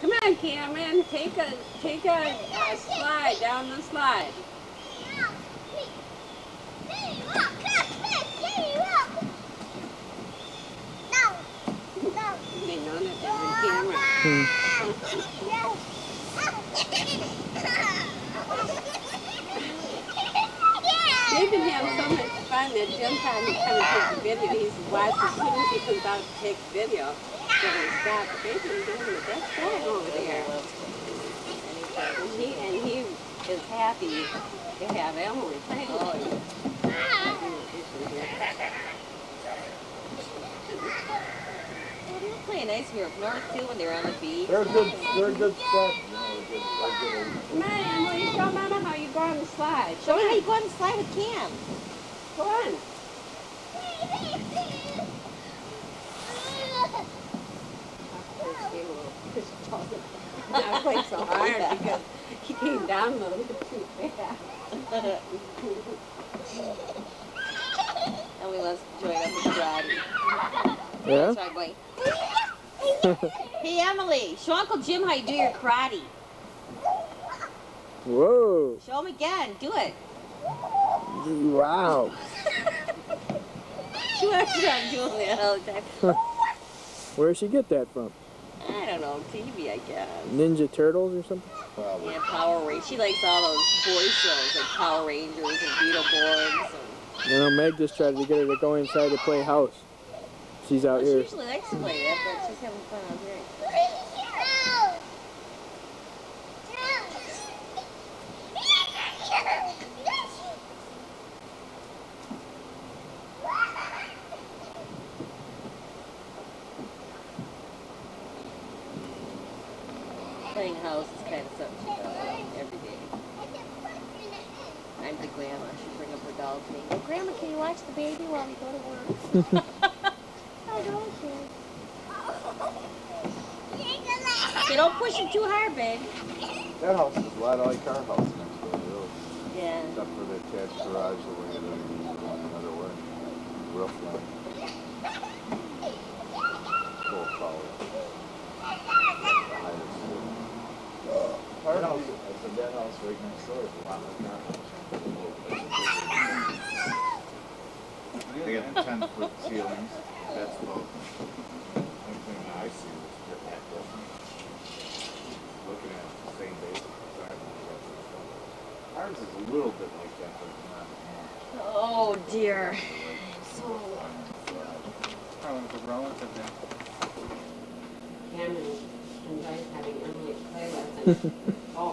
Come on, Cameron. Take a slide down the slide. They know that there's a camera. They've been having so much fun that Jim thought he'd come and take the video. He's watching as soon as he comes out to take the video. They're going to stop. But they've been doing the best job over there. And he is happy to have Emily playing with him. They were playing nice here up north too when they were on the beach. They're good stuff. Come on, Emily, show Mama how you go on the slide. Show me how you go on the slide with Cam. Go on. Not quite so hard because he came down a little bit too fast. Emily wants to join up with karate. Yeah? So I'm going, hey Emily, show Uncle Jim how you do your karate. Whoa. Show him again. Do it. Wow. She wants to doing that all the time. Where'd she get that from? I don't know, TV, I guess. Ninja Turtles or something? Probably. Yeah, Power Rangers. She likes all those boy shows like Power Rangers and Beetleborgs. You know, Meg just tried to get her to go inside to play house. She's out She here. usually likes to play that, but she's having fun out here. Playing house is kind of something she does every day. I'm the grandma. She'll bring up her doll to me. Well, Grandma, can you watch the baby while we go to work? I don't care. Okay, don't push him too hard, babe. That house is a lot like our house next door, really. Yeah. Except for the attached garage the way it is going another way. Roof line. Full power. Our house, I said that house right next door is a lot like our house. They got 10-foot ceilings. That's about the only thing that I see is different. Looking at the same basic design. Ours is a little bit like that, but not much. Oh, dear. How long is the relative then? Cameron enjoys having Emily play with him. Oh,